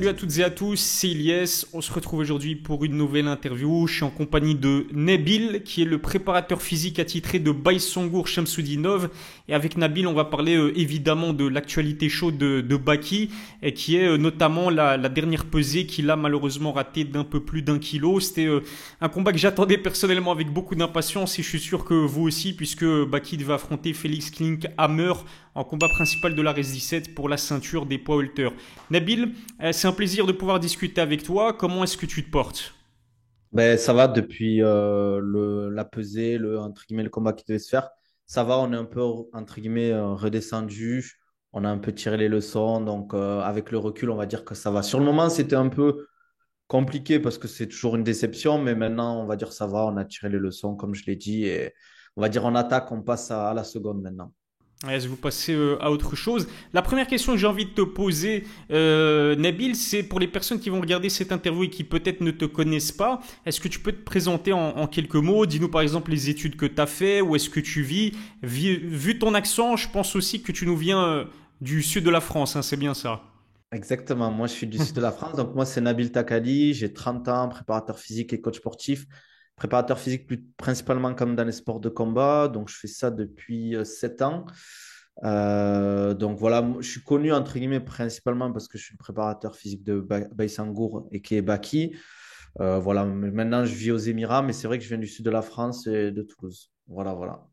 Salut à toutes et à tous, c'est Ilyes. On se retrouve aujourd'hui pour une nouvelle interview. Je suis en compagnie de Nabil, qui est le préparateur physique attitré de Baysangour Shamsudinov. Et avec Nabil, on va parler évidemment de l'actualité chaude de Baki, et qui est notamment la dernière pesée qu'il a malheureusement ratée d'un peu plus d'1 kilo. C'était un combat que j'attendais personnellement avec beaucoup d'impatience, et je suis sûr que vous aussi, puisque Baki devait affronter Félix Klink-Hammer en combat principal de la RES 17 pour la ceinture des poids welter. Nabil, c'est un plaisir de pouvoir discuter avec toi. Comment est-ce que tu te portes? Ben, ça va depuis la pesée, entre guillemets, le combat qui devait se faire. Ça va, on est un peu, entre guillemets, redescendu. On a un peu tiré les leçons. Donc, avec le recul, on va dire que ça va. Sur le moment, c'était un peu compliqué parce que c'est toujours une déception. Mais maintenant, on va dire ça va. On a tiré les leçons, comme je l'ai dit. Et on va dire en attaque, on passe à la seconde maintenant. Est-ce que vous passez à autre chose? La première question que j'ai envie de te poser, Nabil, c'est pour les personnes qui vont regarder cette interview et qui peut-être ne te connaissent pas. Est-ce que tu peux te présenter en quelques mots? Dis-nous par exemple les études que tu as fait, où est-ce que tu vis. Vu ton accent, je pense aussi que tu nous viens du sud de la France, hein, c'est bien ça. Exactement. Moi, je suis du sud de la France. Donc, moi, c'est Nabil Takali. J'ai 30 ans, préparateur physique et coach sportif. Préparateur physique principalement comme dans les sports de combat. Donc, je fais ça depuis 7 ans. Donc, voilà, je suis connu, entre guillemets, principalement parce que je suis le préparateur physique de Baysangour et qui est Baki. Voilà, maintenant, je vis aux Émirats, mais c'est vrai que je viens du sud de la France et de Toulouse. Voilà, voilà.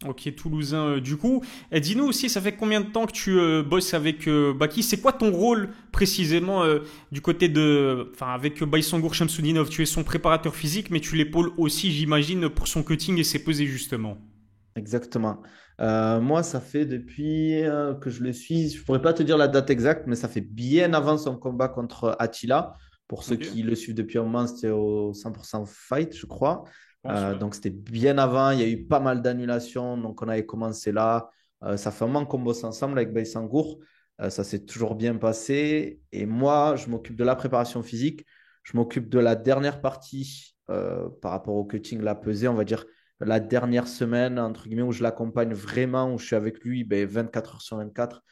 Ok, Toulousain du coup. Et dis-nous aussi, ça fait combien de temps que tu bosses avec Baki? C'est quoi ton rôle précisément du côté de... Enfin, avec Baysangour Shamsudinov, tu es son préparateur physique, mais tu l'épaules aussi, j'imagine, pour son cutting et ses pesées justement. Exactement. Moi, ça fait depuis que je le suis, je pourrais pas te dire la date exacte, mais ça fait bien avant son combat contre Attila. Pour ceux Ok, qui le suivent depuis un moment, c'était au 100% Fight, je crois. je pense, ouais. Donc, c'était bien avant. Il y a eu pas mal d'annulations. Donc, on avait commencé là. Ça fait un moment qu'on bosse ensemble avec Baysangour. Ça s'est toujours bien passé. Et moi, je m'occupe de la préparation physique. Je m'occupe de la dernière partie par rapport au cutting, la pesée, on va dire la dernière semaine, entre guillemets, où je l'accompagne vraiment, où je suis avec lui 24 heures sur 24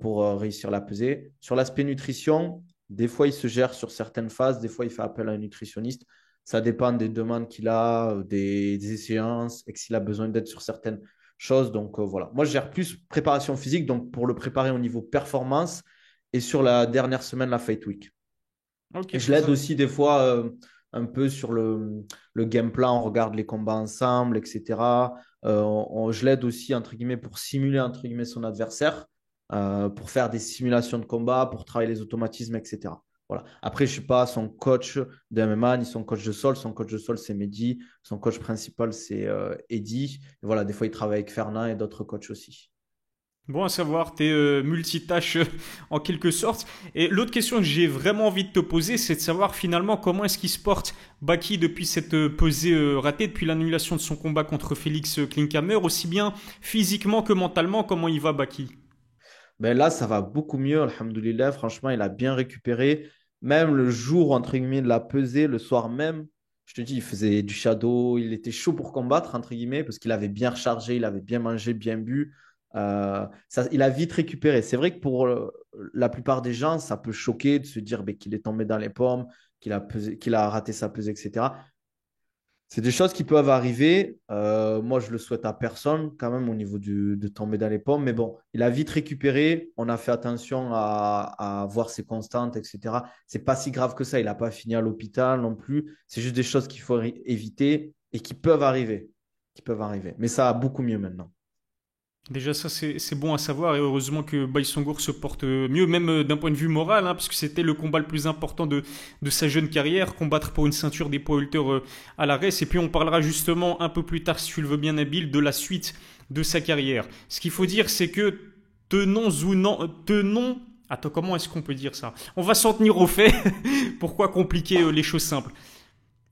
pour réussir la pesée. Sur l'aspect nutrition, des fois, il se gère sur certaines phases, des fois, il fait appel à un nutritionniste. Ça dépend des demandes qu'il a, des échéances, et s'il a besoin d'aide sur certaines choses. Donc, voilà. Moi, je gère plus préparation physique, donc pour le préparer au niveau performance, et sur la dernière semaine, la Fight Week. Ok, Et je très l'aide intéressant. aussi des fois un peu sur le game plan, on regarde les combats ensemble, etc. Je l'aide aussi, entre guillemets, pour simuler, entre guillemets, son adversaire, pour faire des simulations de combat, pour travailler les automatismes, etc. Voilà. Après, je ne suis pas son coach de MMA ni son coach de sol. Son coach de sol, c'est Mehdi. Son coach principal, c'est Eddy. Et voilà, des fois, il travaille avec Fernand et d'autres coachs aussi. Bon à savoir, t'es multitâche en quelque sorte. Et l'autre question que j'ai vraiment envie de te poser, c'est de savoir finalement comment est-ce qu'il se porte Baki depuis cette pesée ratée, depuis l'annulation de son combat contre Félix Klinkhammer, aussi bien physiquement que mentalement, comment il va Baki? Ben là, ça va beaucoup mieux, alhamdoulilah. Franchement, il a bien récupéré. Même le jour, entre guillemets, de la pesée, le soir même, je te dis, il faisait du shadow. Il était chaud pour combattre, entre guillemets, parce qu'il avait bien rechargé, il avait bien mangé, bien bu. Il a vite récupéré. C'est vrai que pour la plupart des gens, ça peut choquer de se dire ben, qu'il est tombé dans les pommes, qu'il a raté sa pesée, etc. C'est des choses qui peuvent arriver. Moi, je le souhaite à personne quand même au niveau de tomber dans les pommes. Mais bon, il a vite récupéré. On a fait attention à voir ses constantes, etc. C'est pas si grave que ça. Il n'a pas fini à l'hôpital non plus. C'est juste des choses qu'il faut éviter et qui peuvent arriver. Qui peuvent arriver. Mais ça va beaucoup mieux maintenant. Déjà ça c'est bon à savoir et heureusement que Baïsongour se porte mieux, même d'un point de vue moral, hein, parce que c'était le combat le plus important de sa jeune carrière, combattre pour une ceinture des poids welter à la RES. Et puis on parlera justement un peu plus tard, si tu le veux bien Nabil, de la suite de sa carrière. Ce qu'il faut dire c'est que tenons... Attends, comment est-ce qu'on peut dire ça? On va s'en tenir aux faits. Pourquoi compliquer les choses simples?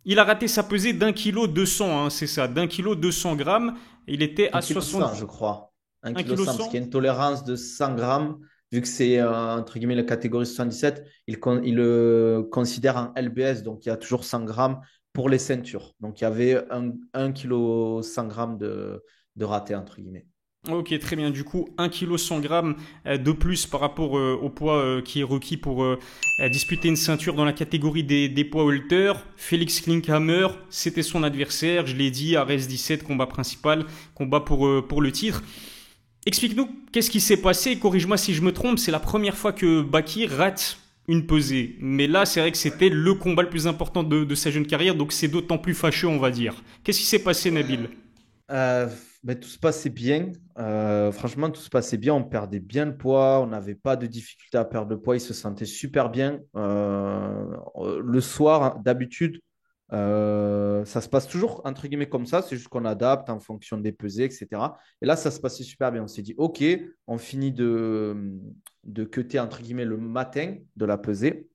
Il a raté sa pesée d'1 kg 200, hein, c'est ça, d'1 kg 200 grammes. Il était Un à kilo 60... 100, je crois. Un kilo 1 kg 100, parce 100. qu'il y a une tolérance de 100 grammes. Vu que c'est, entre guillemets, la catégorie 77, il le considère en LBS. Donc, il y a toujours 100 grammes pour les ceintures. Donc, il y avait un kilo 100 grammes de raté, entre guillemets. Ok, très bien. Du coup, 1 kg 100 g de plus par rapport au poids qui est requis pour disputer une ceinture dans la catégorie des poids welter. Félix Klinkhammer, c'était son adversaire. Je l'ai dit, Ares 17, combat principal, combat pour le titre. Explique-nous qu'est-ce qui s'est passé. Corrige-moi si je me trompe. C'est la première fois que Baki rate une pesée. Mais là, c'est vrai que c'était le combat le plus important de sa jeune carrière. Donc c'est d'autant plus fâcheux, on va dire. Qu'est-ce qui s'est passé, Nabil? Euh, tout se passait bien. Franchement, tout se passait bien. On perdait bien le poids. On n'avait pas de difficulté à perdre le poids. Il se sentait super bien. Le soir, hein, d'habitude, ça se passe toujours entre guillemets comme ça. C'est juste qu'on adapte en fonction des pesées, etc. Et là, ça se passait super bien. On s'est dit, OK, on finit de cutter entre guillemets le matin de la pesée.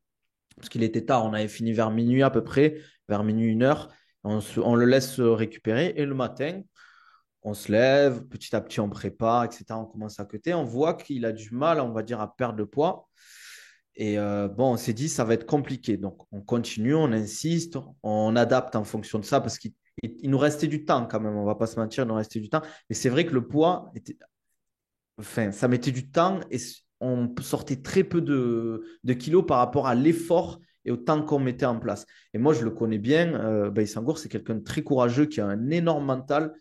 Parce qu'il était tard. On avait fini vers minuit à peu près, vers minuit, 1 heure. On le laisse récupérer. Et le matin, on se lève, petit à petit on prépare, etc. On commence à cutter. On voit qu'il a du mal, on va dire, à perdre le poids. Et bon, on s'est dit, ça va être compliqué. Donc, on continue, on insiste, on adapte en fonction de ça parce qu'il nous restait du temps quand même. On ne va pas se mentir, il nous restait du temps. Mais c'est vrai que le poids, enfin, ça mettait du temps et on sortait très peu de kilos par rapport à l'effort et au temps qu'on mettait en place. Et moi, je le connais bien. Baïsangour, c'est quelqu'un de très courageux qui a un énorme mental.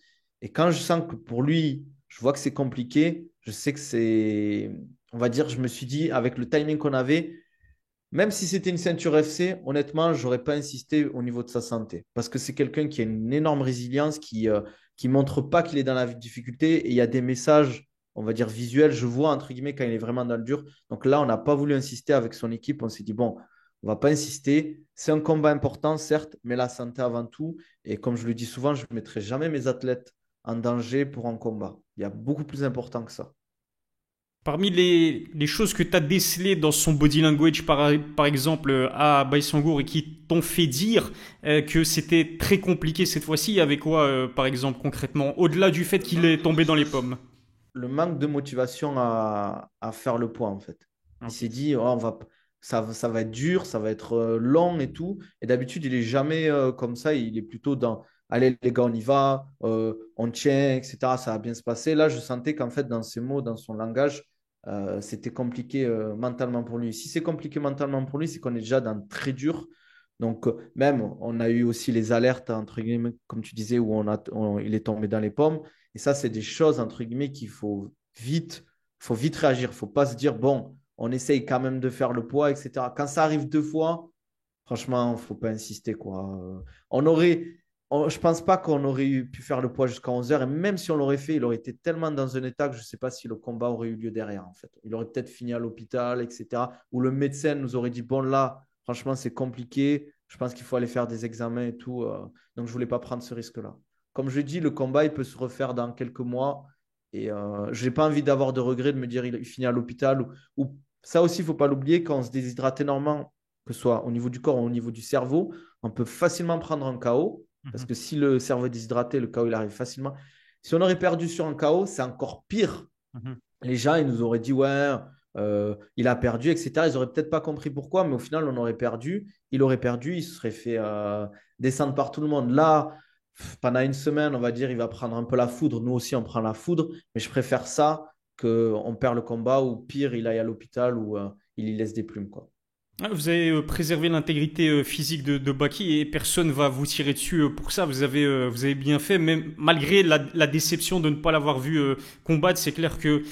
Et quand je sens que pour lui, je vois que c'est compliqué, je sais que c'est, on va dire, je me suis dit, avec le timing qu'on avait, même si c'était une ceinture FC, honnêtement, je n'aurais pas insisté au niveau de sa santé. Parce que c'est quelqu'un qui a une énorme résilience, qui montre pas qu'il est dans la difficulté. Et il y a des messages, on va dire, visuels, je vois, entre guillemets, quand il est vraiment dans le dur. Donc là, on n'a pas voulu insister avec son équipe. On s'est dit, bon, on va pas insister. C'est un combat important, certes, mais la santé avant tout. Et comme je le dis souvent, je ne mettrai jamais mes athlètes en danger pour un combat. Il y a beaucoup plus important que ça. Parmi les choses que tu as décelées dans son body language, par exemple, à Baïsangour, et qui t'ont fait dire que c'était très compliqué cette fois-ci, il y avait quoi, par exemple, concrètement, au-delà du fait qu'il est tombé dans les pommes? Le manque de motivation à faire le poids, en fait. Il Ok. s'est dit, oh, ça va être dur, ça va être long et tout. Et d'habitude, il est jamais comme ça. Il est plutôt dans, allez, les gars, on y va, on tient, etc. Ça va bien se passer. Là, je sentais qu'en fait, dans ses mots, dans son langage, c'était compliqué mentalement pour lui. Si c'est compliqué mentalement pour lui, c'est qu'on est déjà dans très dur. Donc, même, on a eu aussi les alertes, entre guillemets, comme tu disais, où il est tombé dans les pommes. Et ça, c'est des choses, entre guillemets, faut vite réagir. Il ne faut pas se dire, bon, on essaye quand même de faire le poids, etc. Quand ça arrive 2 fois, franchement, il ne faut pas insister, quoi. On aurait, je ne pense pas qu'on aurait pu faire le poids jusqu'à 11 heures. Et même si on l'aurait fait, il aurait été tellement dans un état que je ne sais pas si le combat aurait eu lieu derrière, en fait. Il aurait peut-être fini à l'hôpital, etc. Ou le médecin nous aurait dit, bon, là, franchement, c'est compliqué. Je pense qu'il faut aller faire des examens et tout. Donc, je ne voulais pas prendre ce risque-là. Comme je dis, le combat, il peut se refaire dans quelques mois. Et je n'ai pas envie d'avoir de regrets de me dire il finit à l'hôpital. Ou ça aussi, il ne faut pas l'oublier, quand on se déshydrate énormément, que ce soit au niveau du corps ou au niveau du cerveau, on peut facilement prendre un KO. Parce Mhm. que si le cerveau est déshydraté, le KO, il arrive facilement. Si on aurait perdu sur un KO, c'est encore pire. Mhm. Les gens, ils nous auraient dit, ouais, il a perdu, etc. Ils n'auraient peut-être pas compris pourquoi, mais au final, on aurait perdu. Il aurait perdu, il se serait fait descendre par tout le monde. Là, pendant une semaine, on va dire, il va prendre un peu la foudre. Nous aussi, on prend la foudre, mais je préfère ça qu'on perd le combat ou pire, il aille à l'hôpital ou il y laisse des plumes, quoi. Ah, vous avez préservé l'intégrité physique de Baki et personne va vous tirer dessus pour ça. Vous avez bien fait, même malgré la déception de ne pas l'avoir vu combattre. C'est clair que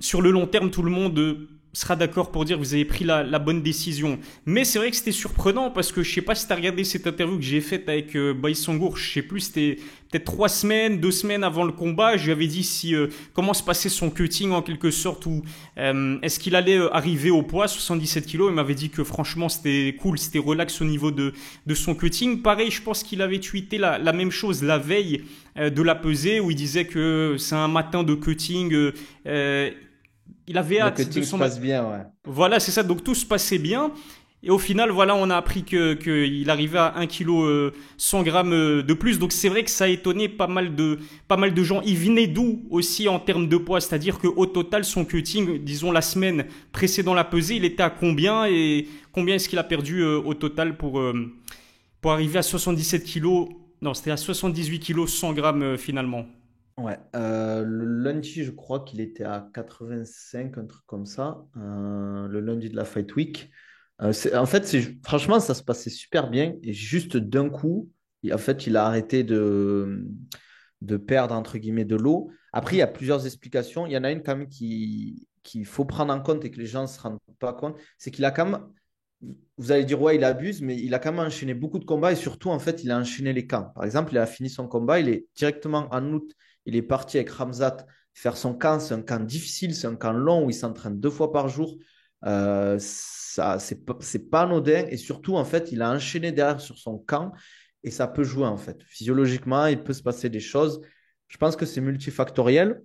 sur le long terme, tout le monde sera d'accord pour dire que vous avez pris la bonne décision. Mais c'est vrai que c'était surprenant parce que je sais pas si tu as regardé cette interview que j'ai faite avec Baïsangour. Je sais plus, c'était peut-être 3 semaines, 2 semaines avant le combat. Je lui avais dit si comment se passait son cutting en quelque sorte ou est-ce qu'il allait arriver au poids 77 kilos. Il m'avait dit que franchement c'était cool, c'était relax au niveau de son cutting. Pareil, je pense qu'il avait tweeté la même chose la veille de la pesée où il disait que c'est un matin de cutting. Il avait Le hâte de cutting se son. passe bien, ouais. Voilà, c'est ça. Donc tout se passait bien. Et au final, voilà, on a appris qu'il arrivait à 1 kg 100 grammes de plus. Donc c'est vrai que ça a étonné pas mal de gens. Il venait d'où aussi en termes de poids? C'est-à-dire qu'au total, son cutting, disons la semaine précédant la pesée, il était à combien? Et combien est-ce qu'il a perdu au total pour arriver à 77 kilos? Non, c'était à 78 kilos 100 grammes finalement. Ouais, le lundi, je crois qu'il était à 85, un truc comme ça, le lundi de la Fight Week. En fait, franchement, ça se passait super bien. Et juste d'un coup, en fait, il a arrêté de perdre, entre guillemets, de l'eau. Après, il y a plusieurs explications. Il y en a une quand même qu'il faut prendre en compte et que les gens ne se rendent pas compte. C'est qu'il a quand même, vous allez dire, ouais, il abuse, mais il a quand même enchaîné beaucoup de combats et surtout, en fait, il a enchaîné les camps. Par exemple, il a fini son combat, il est directement en août, il est parti avec Ramzat faire son camp. C'est un camp difficile, c'est un camp long où il s'entraîne 2 fois par jour. Ça, c'est pas anodin et surtout, en fait, il a enchaîné derrière sur son camp et ça peut jouer, en fait. Physiologiquement, il peut se passer des choses. Je pense que c'est multifactoriel.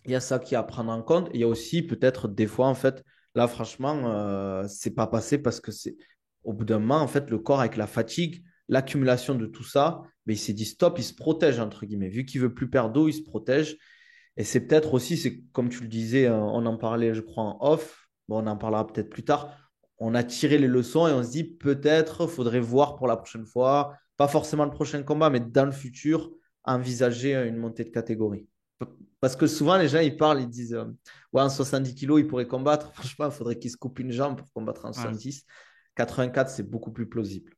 Il y a ça qui est à prendre en compte. Il y a aussi peut-être des fois, en fait, là, franchement, c'est pas passé parce que c'est au bout d'un moment, en fait, le corps avec la fatigue, l'accumulation de tout ça, mais il s'est dit stop, il se protège, entre guillemets. Vu qu'il veut plus perdre d'eau, il se protège. Et c'est peut-être aussi, c'est comme tu le disais, on en parlait, je crois, en off. Bon, on en parlera peut-être plus tard. On a tiré les leçons et on se dit peut-être faudrait voir pour la prochaine fois, pas forcément le prochain combat, mais dans le futur, envisager une montée de catégorie. Parce que souvent, les gens, ils parlent, ils disent ouais, en 70 kilos, il pourrait combattre. Franchement, il faudrait qu'il se coupe une jambe pour combattre en Ouais. 70. 84, c'est beaucoup plus plausible.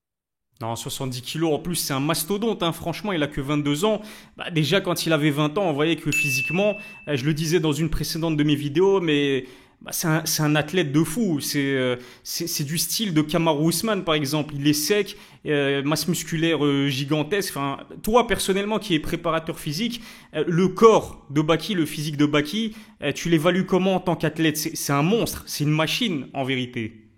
Non, 70 kilos, en plus, c'est un mastodonte, hein. Franchement, il a que 22 ans. Bah, déjà, quand il avait 20 ans, on voyait que physiquement, je le disais dans une précédente de mes vidéos, mais bah, c'est un athlète de fou. C'est du style de Kamaru Usman, par exemple. Il est sec, masse musculaire gigantesque. Enfin, toi, personnellement, qui es préparateur physique, le corps de Baki, le physique de Baki, tu l'évalues comment en tant qu'athlète? C'est un monstre, c'est une machine, en vérité.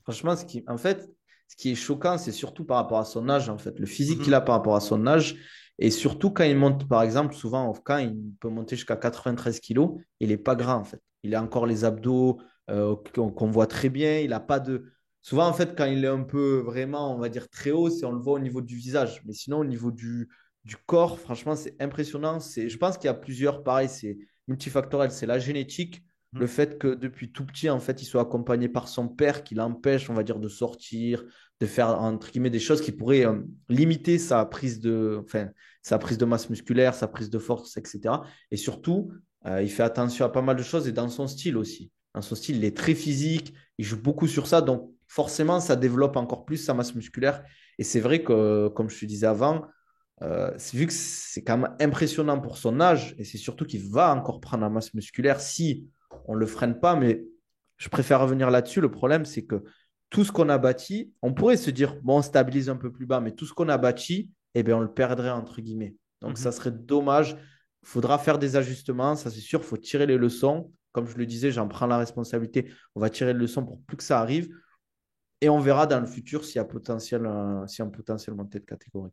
Franchement, en fait, ce qui est choquant, c'est surtout par rapport à son âge, en fait. Le physique qu'il Mhm. a par rapport à son âge. Et surtout quand il monte, par exemple, souvent au camp, il peut monter jusqu'à 93 kilos. Il n'est pas grand, en fait. Il a encore les abdos qu'on voit très bien. Il n'a pas de. Souvent, en fait, quand il est un peu vraiment, on va dire, très haut, c'est on le voit au niveau du visage. Mais sinon, au niveau du corps, franchement, c'est impressionnant. Je pense qu'il y a plusieurs, pareil, c'est multifactoriel. C'est la génétique, le fait que depuis tout petit, en fait, il soit accompagné par son père qui l'empêche, on va dire, de sortir, de faire, entre guillemets, des choses qui pourraient limiter sa prise de masse musculaire, sa prise de force, etc. Et surtout, il fait attention à pas mal de choses et dans son style aussi. Dans son style, il est très physique, il joue beaucoup sur ça, donc forcément, ça développe encore plus sa masse musculaire. Et c'est vrai que, comme je te disais avant, vu que c'est quand même impressionnant pour son âge, et c'est surtout qu'il va encore prendre la masse musculaire si on ne le freine pas, mais je préfère revenir là-dessus. Le problème, c'est que tout ce qu'on a bâti, on pourrait se dire, bon, on stabilise un peu plus bas, mais tout ce qu'on a bâti, eh bien, on le perdrait, entre guillemets. Donc, ça Mhm. serait dommage. Il faudra faire des ajustements, ça c'est sûr, il faut tirer les leçons. Comme je le disais, j'en prends la responsabilité. On va tirer les leçons pour plus que ça arrive. Et on verra dans le futur s'il y a un potentiel montée de catégorie.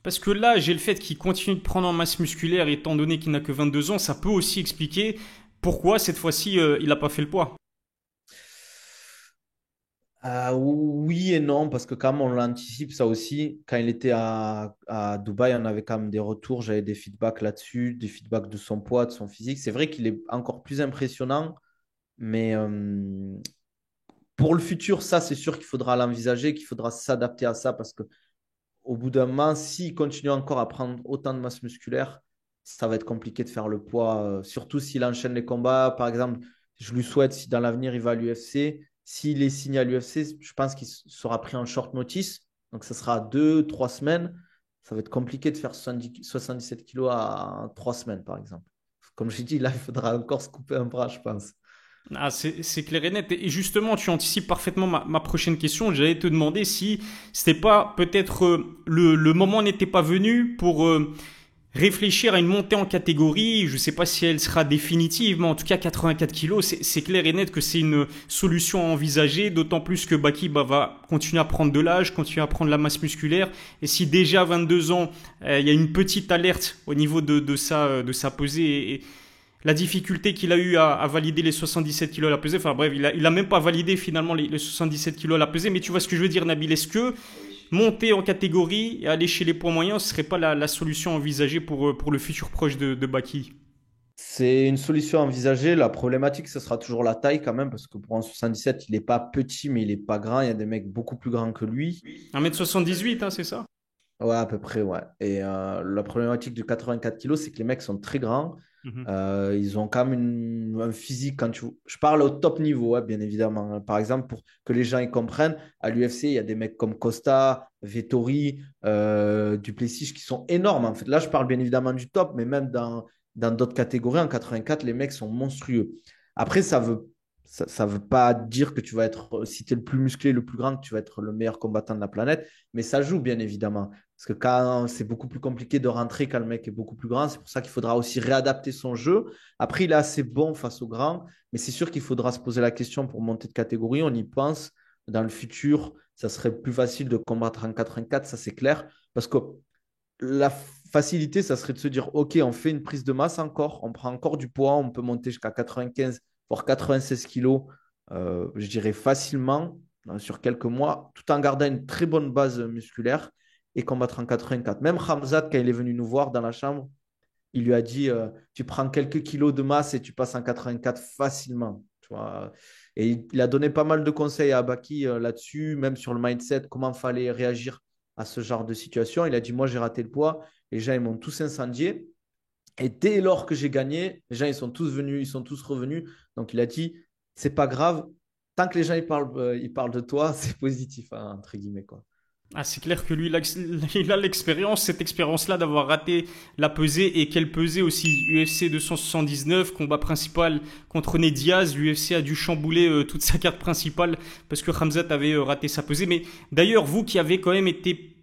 Parce que là, j'ai le fait qu'il continue de prendre en masse musculaire, étant donné qu'il n'a que 22 ans, ça peut aussi expliquer pourquoi cette fois-ci il n'a pas fait le poids. Oui et non, parce que quand même on l'anticipe ça aussi. Quand il était à Dubaï, on avait quand même des retours, j'avais des feedbacks là-dessus, des feedbacks de son poids, de son physique. C'est vrai qu'il est encore plus impressionnant, mais pour le futur, ça c'est sûr qu'il faudra l'envisager, qu'il faudra s'adapter à ça, parce que au bout d'un moment, s'il continue encore à prendre autant de masse musculaire, ça va être compliqué de faire le poids, surtout s'il enchaîne les combats. Par exemple, je lui souhaite, si dans l'avenir il va à l'UFC, s'il est signé à l'UFC, je pense qu'il sera pris en short notice. Donc, ça sera 2, 3 semaines. Ça va être compliqué de faire 77 kilos à 3 semaines, par exemple. Comme j'ai dit, là, il faudra encore se couper un bras, je pense. Ah, c'est clair et net. Et justement, tu anticipes parfaitement ma prochaine question. J'allais te demander si c'était pas peut-être le moment n'était pas venu pour réfléchir à une montée en catégorie. Je ne sais pas si elle sera définitive, mais en tout cas 84 kilos, c'est clair et net que c'est une solution à envisager, d'autant plus que Baki va continuer à prendre de l'âge, continuer à prendre la masse musculaire. Et si déjà à 22 ans, il y a une petite alerte au niveau de sa pesée et la difficulté qu'il a eu à valider les 77 kilos à la pesée, enfin bref, il a même pas validé finalement les 77 kilos à la pesée, mais tu vois ce que je veux dire, Nabil, est-ce que monter en catégorie et aller chez les poids moyens, ce serait pas la solution envisagée pour le futur proche de Baki? C'est une solution envisagée. La problématique, ce sera toujours la taille quand même, parce que pour un 77, il n'est pas petit, mais il n'est pas grand. Il y a des mecs beaucoup plus grands que lui. 1m78, hein, c'est ça? Ouais, à peu près, ouais. Et la problématique du 84 kilos, c'est que les mecs sont très grands. Mhm. Ils ont quand même un physique. Je parle au top niveau, hein, bien évidemment. Par exemple, pour que les gens y comprennent, à l'UFC, il y a des mecs comme Costa, Vettori, Duplessis qui sont énormes. En fait, là, je parle bien évidemment du top, mais même dans d'autres catégories, en 84, les mecs sont monstrueux. Après, ça veut pas dire que tu vas être, si tu es le plus musclé, le plus grand, que tu vas être le meilleur combattant de la planète, mais ça joue, bien évidemment. Parce que quand c'est beaucoup plus compliqué de rentrer quand le mec est beaucoup plus grand, c'est pour ça qu'il faudra aussi réadapter son jeu. Après, il est assez bon face au grand, mais c'est sûr qu'il faudra se poser la question pour monter de catégorie. On y pense. Dans le futur, ça serait plus facile de combattre en 84, ça c'est clair. Parce que la facilité, ça serait de se dire, OK, on fait une prise de masse encore, on prend encore du poids, on peut monter jusqu'à 95, voire 96 kilos, je dirais facilement, sur quelques mois, tout en gardant une très bonne base musculaire et combattre en 84. Même Hamzat, quand il est venu nous voir dans la chambre, il lui a dit, tu prends quelques kilos de masse et tu passes en 84 facilement. Tu vois. Et il a donné pas mal de conseils à Abaki là-dessus, même sur le mindset, comment fallait réagir à ce genre de situation. Il a dit, moi, j'ai raté le poids. Les gens, ils m'ont tous incendié. Et dès lors que j'ai gagné, les gens, ils sont tous venus, ils sont tous revenus. Donc, il a dit, c'est pas grave. Tant que les gens, ils parlent de toi, c'est positif, hein, entre guillemets, quoi. Ah, c'est clair que lui, il a l'expérience, cette expérience-là d'avoir raté la pesée et quelle pesée aussi. UFC 279, combat principal contre Ned Diaz. L'UFC a dû chambouler toute sa carte principale parce que Khamzat avait raté sa pesée. Mais d'ailleurs, vous qui avez quand même été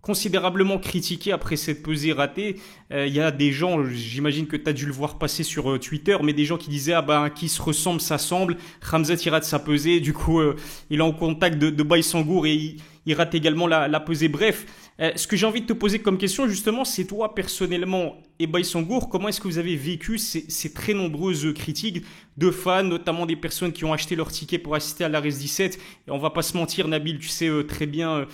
considérablement critiqué après cette pesée ratée. Il y a des gens, j'imagine que tu as dû le voir passer sur Twitter, mais des gens qui disaient ah ben qui se ressemble, ça semble. Khamzat il rate sa pesée, du coup il est en contact de Baïsangour et il rate également la pesée. Bref, ce que j'ai envie de te poser comme question justement, c'est toi personnellement et Baïsangour, comment est-ce que vous avez vécu ces très nombreuses critiques de fans, notamment des personnes qui ont acheté leur ticket pour assister à l'Ares 17. Et on va pas se mentir, Nabil, tu sais très bien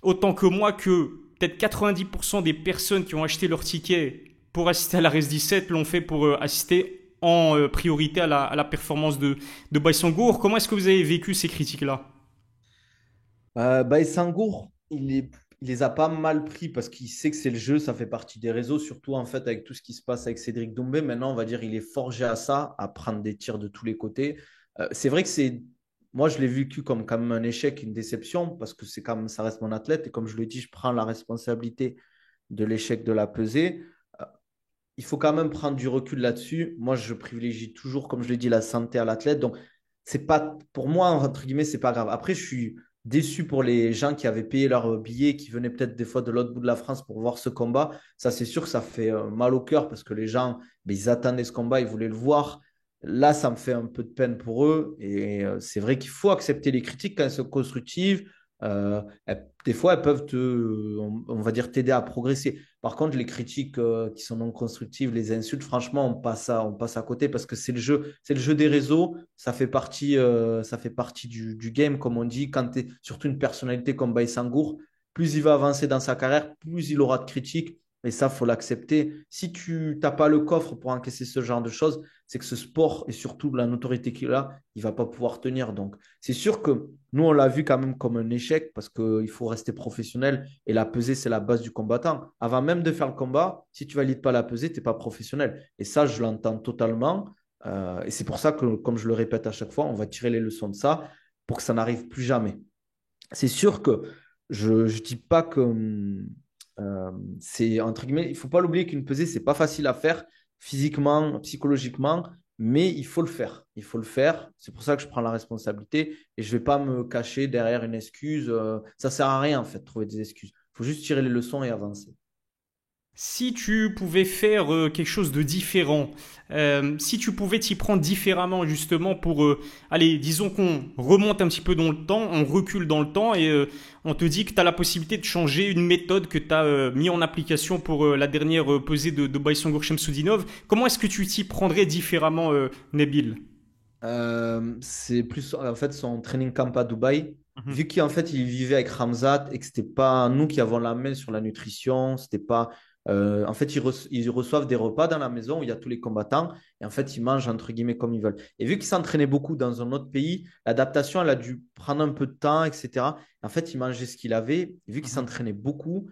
autant que moi que peut-être 90% des personnes qui ont acheté leur ticket pour assister à la Res 17 l'ont fait pour assister en priorité à la performance de Baïsangour. Comment est-ce que vous avez vécu ces critiques-là? Sangour, il les a pas mal pris parce qu'il sait que c'est le jeu, ça fait partie des réseaux, surtout en fait avec tout ce qui se passe avec Cédric Doumbé. Maintenant, on va dire il est forgé à ça, à prendre des tirs de tous les côtés. C'est vrai que moi je l'ai vécu comme quand même un échec, une déception parce que c'est comme ça reste mon athlète et comme je le dis, je prends la responsabilité de l'échec de la pesée. Euh, il faut quand même prendre du recul là-dessus. Moi, je privilégie toujours, comme je l'ai dit, la santé à l'athlète. Donc, c'est pas, pour moi, entre guillemets, c'est pas grave. Après, je suis déçu pour les gens qui avaient payé leur billet, qui venaient peut-être des fois de l'autre bout de la France pour voir ce combat. Ça, c'est sûr que ça fait mal au cœur parce que les gens, ben, ils attendaient ce combat, ils voulaient le voir. Là, ça me fait un peu de peine pour eux. Et c'est vrai qu'il faut accepter les critiques quand elles sont constructives. Des fois, elles peuvent on va dire, t'aider à progresser. Par contre, les critiques qui sont non constructives, les insultes, franchement, on passe à côté parce que c'est le jeu des réseaux. Ça fait partie du game, comme on dit. Quand tu es surtout une personnalité comme Baïsangour, plus il va avancer dans sa carrière, plus il aura de critiques. Et ça, faut l'accepter. Si tu n'as pas le coffre pour encaisser ce genre de choses, c'est que ce sport et surtout la notoriété qu'il a, il va pas pouvoir tenir. Donc, c'est sûr que nous, on l'a vu quand même comme un échec parce qu'il faut rester professionnel et la pesée, c'est la base du combattant. Avant même de faire le combat, si tu valides pas la pesée, tu n'es pas professionnel. Et ça, je l'entends totalement. Et c'est pour ça que, comme je le répète à chaque fois, on va tirer les leçons de ça pour que ça n'arrive plus jamais. C'est sûr que je ne dis pas que c'est entre guillemets, il ne faut pas l'oublier qu'une pesée, c'est pas facile à faire physiquement, psychologiquement, mais il faut le faire. Il faut le faire. C'est pour ça que je prends la responsabilité et je ne vais pas me cacher derrière une excuse. Ça ne sert à rien en fait de trouver des excuses. Il faut juste tirer les leçons et avancer. Si tu pouvais faire quelque chose de différent, si tu pouvais t'y prendre différemment justement pour, allez, disons qu'on remonte un petit peu dans le temps, on recule dans le temps et on te dit que tu as la possibilité de changer une méthode que tu as mis en application pour la dernière pesée de Baïsangour Shamsudinov, comment est-ce que tu t'y prendrais différemment, Nabil? C'est plus en fait son training camp à Dubaï. Mhm. Vu qu'en fait il vivait avec Ramzat et que c'était pas nous qui avons la main sur la nutrition, c'était pas. En fait, ils reçoivent des repas dans la maison où il y a tous les combattants et en fait ils mangent entre guillemets comme ils veulent. Et vu qu'ils s'entraînaient beaucoup dans un autre pays, l'adaptation elle a dû prendre un peu de temps, etc. En fait, il mangeait ce qu'il avait. Et vu qu'il Mhm. s'entraînait beaucoup,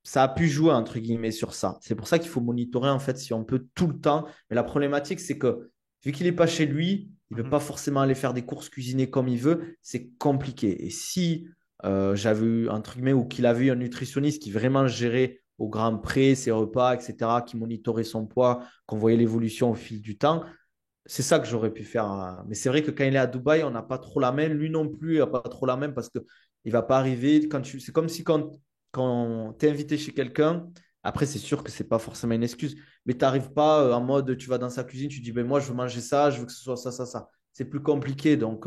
ça a pu jouer, entre guillemets, sur ça. C'est pour ça qu'il faut monitorer, en fait, si on peut tout le temps. Mais la problématique, c'est que vu qu'il n'est pas chez lui, il ne peut Mhm. pas forcément aller faire des courses cuisiner comme il veut. C'est compliqué. Et si j'avais eu, entre guillemets, ou qu'il avait eu un nutritionniste qui vraiment gérait au grand près ses repas, etc., qui monitorait son poids, qu'on voyait l'évolution au fil du temps, c'est ça que j'aurais pu faire, hein. Mais c'est vrai que quand il est à Dubaï, on n'a pas trop la main. Lui non plus, il n'a pas trop la main parce qu'il ne va pas arriver. C'est comme si quand tu es invité chez quelqu'un, après, c'est sûr que ce n'est pas forcément une excuse, mais tu n'arrives pas en mode, tu vas dans sa cuisine, tu dis, ben, moi, je veux manger ça, je veux que ce soit ça, ça, ça. C'est plus compliqué. Donc,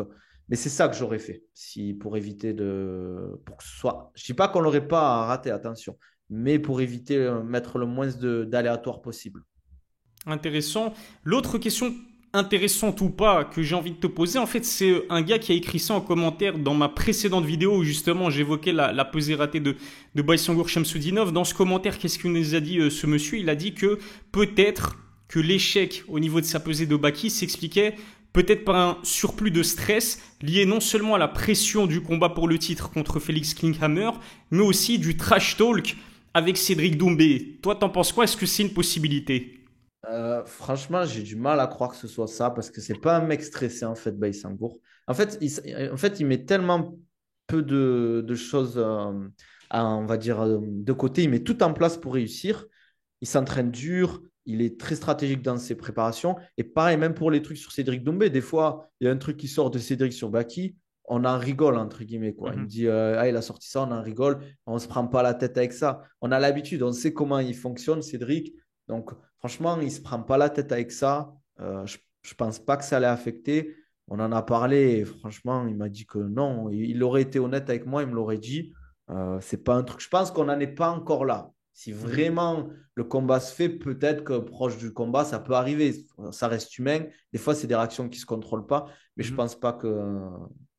mais c'est ça que j'aurais fait si, pour éviter pour que ce soit. Je ne dis pas qu'on l'aurait pas raté, attention, mais pour éviter mettre le moins d'aléatoire possible. Intéressant. L'autre question intéressante ou pas que j'ai envie de te poser, en fait, c'est un gars qui a écrit ça en commentaire dans ma précédente vidéo où justement j'évoquais la pesée ratée de Baysangour Shamsudinov. Dans ce commentaire, qu'est-ce qu'il nous a dit ce monsieur? Il a dit que peut-être que l'échec au niveau de sa pesée de Baki s'expliquait peut-être par un surplus de stress lié non seulement à la pression du combat pour le titre contre Félix Klinghammer, mais aussi du trash talk avec Cédric Doumbé. Toi, t'en penses quoi? Est-ce que c'est une possibilité? Franchement, j'ai du mal à croire que ce soit ça parce que c'est pas un mec stressé en fait, Baïsangour. En fait, il met tellement peu de choses, on va dire, de côté. Il met tout en place pour réussir. Il s'entraîne dur. Il est très stratégique dans ses préparations. Et pareil, même pour les trucs sur Cédric Doumbé, des fois, il y a un truc qui sort de Cédric sur Baki. On en rigole, entre guillemets, quoi. Il me Mhm. dit, ah, il a sorti ça, on en rigole. On ne se prend pas la tête avec ça. On a l'habitude, on sait comment il fonctionne, Cédric. Donc, franchement, il ne se prend pas la tête avec ça. Je ne pense pas que ça allait affecter. On en a parlé et franchement, il m'a dit que non. Il aurait été honnête avec moi, il me l'aurait dit. C'est pas un truc. Je pense qu'on n'en est pas encore là. Si Mhm. vraiment le combat se fait, peut-être que proche du combat, ça peut arriver. Ça reste humain. Des fois, c'est des réactions qui ne se contrôlent pas. Mais je ne Mhm. pense pas qu'il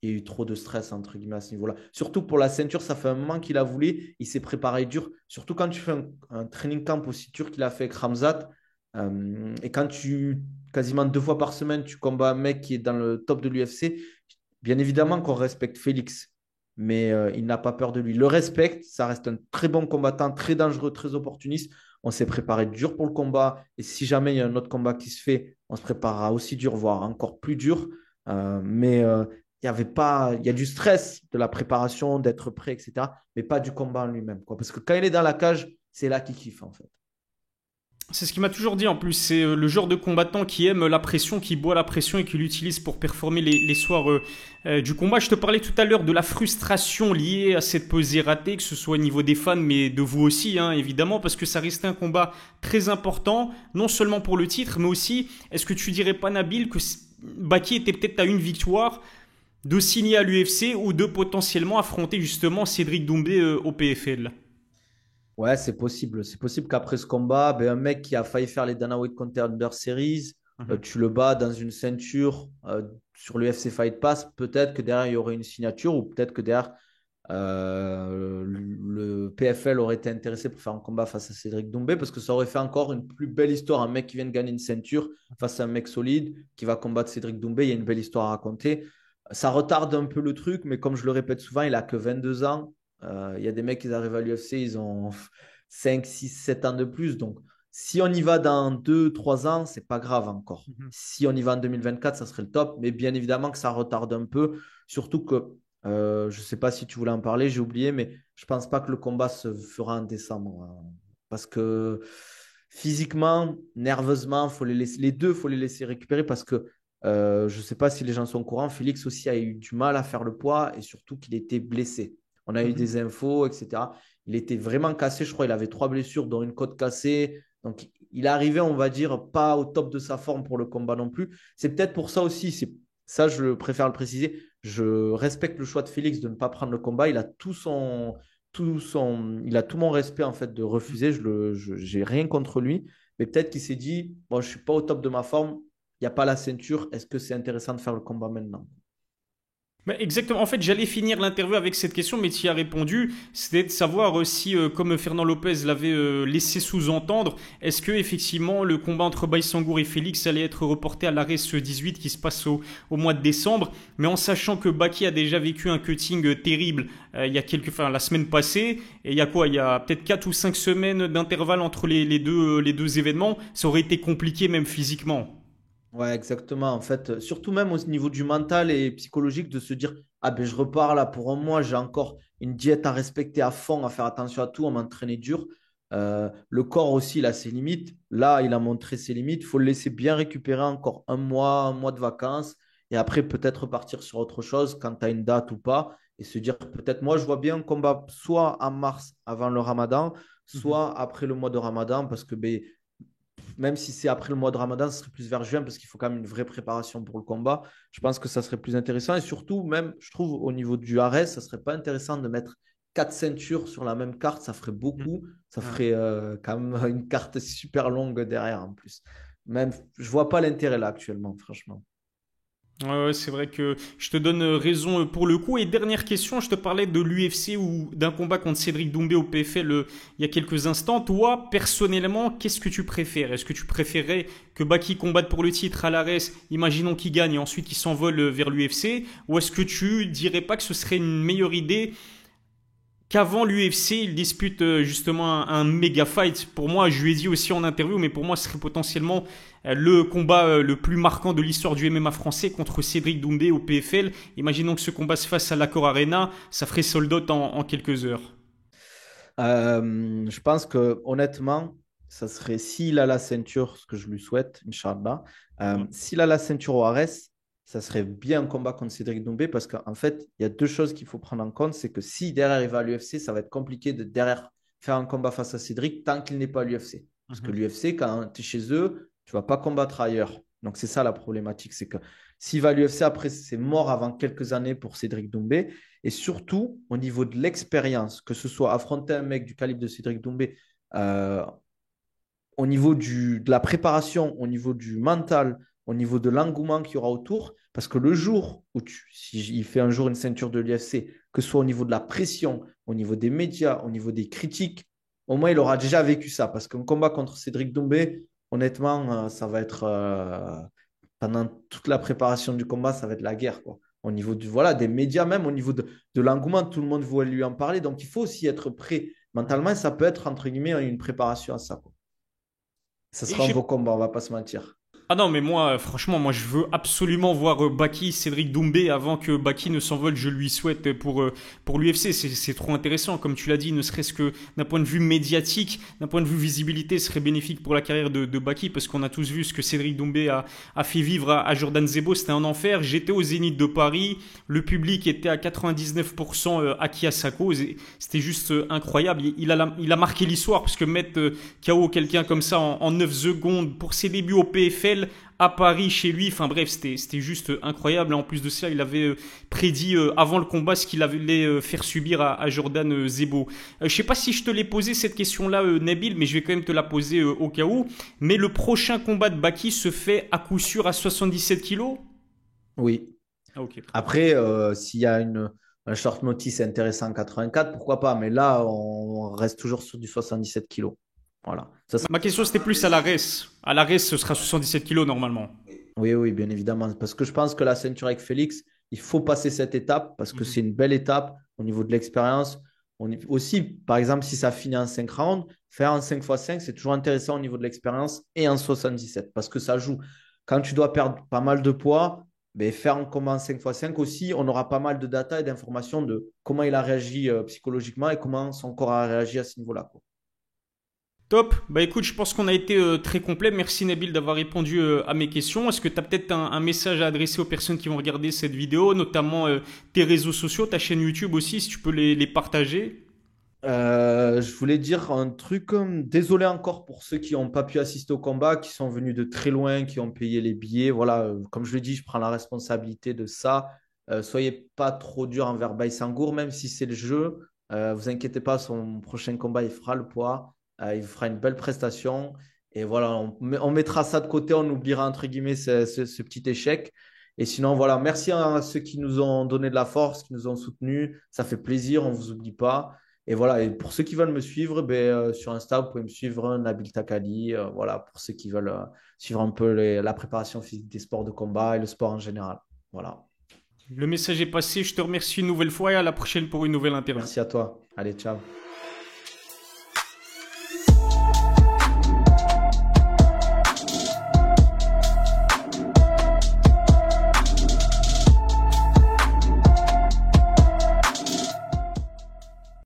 y ait eu trop de stress, entre guillemets, à ce niveau-là. Surtout pour la ceinture, ça fait un moment qu'il a voulu. Il s'est préparé dur. Surtout quand tu fais un training camp aussi dur qu'il a fait avec Ramzat. Et quand quasiment 2 fois par semaine, tu combats un mec qui est dans le top de l'UFC, bien évidemment qu'on respecte Félix, mais il n'a pas peur de lui. Le respecte, ça reste un très bon combattant, très dangereux, très opportuniste. On s'est préparé dur pour le combat. Et si jamais il y a un autre combat qui se fait, on se préparera aussi dur, voire encore plus dur. Mais il y avait pas, il y a du stress de la préparation, d'être prêt, etc. Mais pas du combat en lui-même, quoi. Parce que quand il est dans la cage, c'est là qu'il kiffe, en fait. C'est ce qu'il m'a toujours dit en plus. C'est le genre de combattant qui aime la pression, qui boit la pression et qui l'utilise pour performer les soirs du combat. Je te parlais tout à l'heure de la frustration liée à cette pesée ratée, que ce soit au niveau des fans, mais de vous aussi, hein, évidemment, parce que ça restait un combat très important, non seulement pour le titre, mais aussi, est-ce que tu dirais pas, Nabil, que Baki était peut-être à une victoire de signer à l'UFC ou de potentiellement affronter justement Cédric Doumbé au PFL? Ouais, c'est possible. C'est possible qu'après ce combat, ben, un mec qui a failli faire les Dana White Contender Series, Mhm. tu le bats dans une ceinture sur l'UFC Fight Pass. Peut-être que derrière, il y aurait une signature ou peut-être que derrière, le PFL aurait été intéressé pour faire un combat face à Cédric Doumbé parce que ça aurait fait encore une plus belle histoire. Un mec qui vient de gagner une ceinture face à un mec solide qui va combattre Cédric Doumbé. Il y a une belle histoire à raconter. Ça retarde un peu le truc, mais comme je le répète souvent, il a que 22 ans. Il y a des mecs qui arrivent à l'UFC, ils ont 5, 6, 7 ans de plus. Donc, si on y va dans 2, 3 ans, c'est pas grave encore. Mhm. Si on y va en 2024, ça serait le top. Mais bien évidemment que ça retarde un peu. Surtout que, je ne sais pas si tu voulais en parler, j'ai oublié, mais je ne pense pas que le combat se fera en décembre, hein. Parce que physiquement, nerveusement, faut les deux, il faut les laisser récupérer parce que je ne sais pas si les gens sont au courant, Félix aussi a eu du mal à faire le poids et surtout qu'il était blessé. On a eu Mhm. des infos, etc. Il était vraiment cassé, je crois. Il avait 3 blessures, dont une côte cassée. Donc, il est arrivé, on va dire, pas au top de sa forme pour le combat non plus. C'est peut-être pour ça aussi. Ça, je préfère le préciser. Je respecte le choix de Félix de ne pas prendre le combat. Il a tout mon respect en fait de refuser. J'ai rien contre lui. Mais peut-être qu'il s'est dit, bon, je suis pas au top de ma forme. Il n'y a pas la ceinture. Est-ce que c'est intéressant de faire le combat maintenant? Bah, exactement. En fait, j'allais finir l'interview avec cette question, mais tu y as répondu. C'était de savoir si, comme Fernand Lopez l'avait laissé sous-entendre, est-ce que effectivement le combat entre Baïsangour et Félix allait être reporté à l'arrêt ce 18 qui se passe au mois de décembre. Mais en sachant que Baki a déjà vécu un cutting terrible il y a enfin, la semaine passée, et il y a quoi? Il y a peut-être 4 ou 5 semaines d'intervalle entre les deux événements. Ça aurait été compliqué même physiquement. Ouais, exactement. En fait, surtout même au niveau du mental et psychologique, de se dire, ah ben je repars là pour un mois, j'ai encore une diète à respecter à fond, à faire attention à tout, à m'entraîner dur. Le corps aussi, il a ses limites. Là, il a montré ses limites. Il faut le laisser bien récupérer encore un mois de vacances. Et après, peut-être partir sur autre chose quand tu as une date ou pas. Et se dire, peut-être, moi, je vois bien un combat soit en mars avant le ramadan, Mhm. soit après le mois de ramadan, parce que ben, même si c'est après le mois de Ramadan, ce serait plus vers juin parce qu'il faut quand même une vraie préparation pour le combat. Je pense que ça serait plus intéressant. Et surtout, même, je trouve, au niveau du Ares, ça serait pas intéressant de mettre 4 ceintures sur la même carte. Ça ferait Mhm. beaucoup. Ça Ouais. ferait quand même une carte super longue derrière en plus. Même, je vois pas l'intérêt là actuellement, franchement. Ouais, ouais, c'est vrai que je te donne raison pour le coup. Et dernière question, je te parlais de l'UFC ou d'un combat contre Cédric Doumbé au PFL il y a quelques instants. Toi, personnellement, qu'est-ce que tu préfères? Est-ce que tu préférerais que Baki combatte pour le titre à l'ARES, imaginons qu'il gagne et ensuite qu'il s'envole vers l'UFC? Ou est-ce que tu dirais pas que ce serait une meilleure idée qu'avant l'UFC, il dispute justement un méga fight? Pour moi, je lui ai dit aussi en interview, mais pour moi, ce serait potentiellement le combat le plus marquant de l'histoire du MMA français contre Cédric Doumbé au PFL. Imaginons que ce combat se fasse à l'Accor Arena, ça ferait sold out en quelques heures. Je pense que honnêtement, ça serait s'il a la ceinture, ce que je lui souhaite, Inch'Allah. Ouais. S'il a la ceinture au Ares, ça serait bien un combat contre Cédric Doumbé parce qu'en fait, il y a deux choses qu'il faut prendre en compte. C'est que si derrière il va à l'UFC, ça va être compliqué de derrière faire un combat face à Cédric tant qu'il n'est pas à l'UFC. Parce que Mhm. l'UFC, quand tu es chez eux, tu ne vas pas combattre ailleurs. Donc c'est ça la problématique. C'est que s'il va à l'UFC, après, c'est mort avant quelques années pour Cédric Doumbé. Et surtout, au niveau de l'expérience, que ce soit affronter un mec du calibre de Cédric Doumbé, euh, au niveau de la préparation, au niveau du mental, au niveau de l'engouement qu'il y aura autour, parce que le jour où si il fait un jour une ceinture de l'UFC, que ce soit au niveau de la pression, au niveau des médias, au niveau des critiques, au moins il aura déjà vécu ça. Parce qu'un combat contre Cédric Doumbé, honnêtement, ça va être pendant toute la préparation du combat, ça va être la guerre, quoi. Au niveau voilà, des médias, même au niveau de l'engouement, tout le monde va lui en parler. Donc, il faut aussi être prêt mentalement. Et ça peut être, entre guillemets, une préparation à ça, quoi. Ça Et sera un beau j'ai combat, on va pas se mentir. Ah non, mais moi, franchement, moi, je veux absolument voir Baki, Cédric Doumbé avant que Baki ne s'envole. Je lui souhaite pour l'UFC. C'est trop intéressant. Comme tu l'as dit, ne serait-ce que d'un point de vue médiatique, d'un point de vue visibilité, ce serait bénéfique pour la carrière de Baki parce qu'on a tous vu ce que Cédric Doumbé a fait vivre à Jordan Zebo. C'était un enfer. J'étais au Zénith de Paris. Le public était à 99% acquis à sa cause. C'était juste incroyable. Il a marqué l'histoire parce que mettre KO quelqu'un comme ça en 9 secondes pour ses débuts au PFL à Paris chez lui. Enfin bref, c'était juste incroyable. En plus de ça, il avait prédit avant le combat ce qu'il allait faire subir à Jordan Zebo. Je sais pas si je te l'ai posé cette question-là, Nabil, mais je vais quand même te la poser au cas où. Mais le prochain combat de Baki se fait à coup sûr à 77 kilos. Oui. Ah, ok, très bien. Après, s'il y a un short notice intéressant en 84, pourquoi pas? Mais là, on reste toujours sur du 77 kilos. Voilà. Ça sera- Ma question c'était plus à la res. À la res, ce sera 77 kilos normalement. Oui, oui, bien évidemment. Parce que je pense que la ceinture avec Félix, il faut passer cette étape parce que Mhm. c'est une belle étape au niveau de l'expérience. Aussi, par exemple, si ça finit en 5 rounds, faire en 5 x 5, c'est toujours intéressant au niveau de l'expérience et en 77 parce que ça joue. Quand tu dois perdre pas mal de poids, ben, faire un combat en 5 x 5 aussi, on aura pas mal de data et d'informations de comment il a réagi psychologiquement et comment son corps a réagi à ce niveau-là, quoi. Top. Bah écoute, je pense qu'on a été très complet. Merci Nabil d'avoir répondu à mes questions. Est-ce que tu as peut-être un message à adresser aux personnes qui vont regarder cette vidéo, notamment tes réseaux sociaux, ta chaîne YouTube aussi, si tu peux les partager? Je voulais dire un truc. Désolé encore pour ceux qui n'ont pas pu assister au combat, qui sont venus de très loin, qui ont payé les billets. Voilà, comme je le dis, je prends la responsabilité de ça. Soyez pas trop dur envers Baïsangour, même si c'est le jeu. Vous inquiétez pas, son prochain combat, il fera le poids. Il fera une belle prestation. Et voilà, on mettra ça de côté, on oubliera entre guillemets ce petit échec. Et sinon, voilà, merci à ceux qui nous ont donné de la force, qui nous ont soutenus. Ça fait plaisir, on ne vous oublie pas. Et voilà, et pour ceux qui veulent me suivre, ben, sur Insta, vous pouvez me suivre, Nabil Takali. Voilà, pour ceux qui veulent suivre un peu la préparation physique des sports de combat et le sport en général. Voilà. Le message est passé, je te remercie une nouvelle fois et à la prochaine pour une nouvelle interview. Merci à toi. Allez, ciao.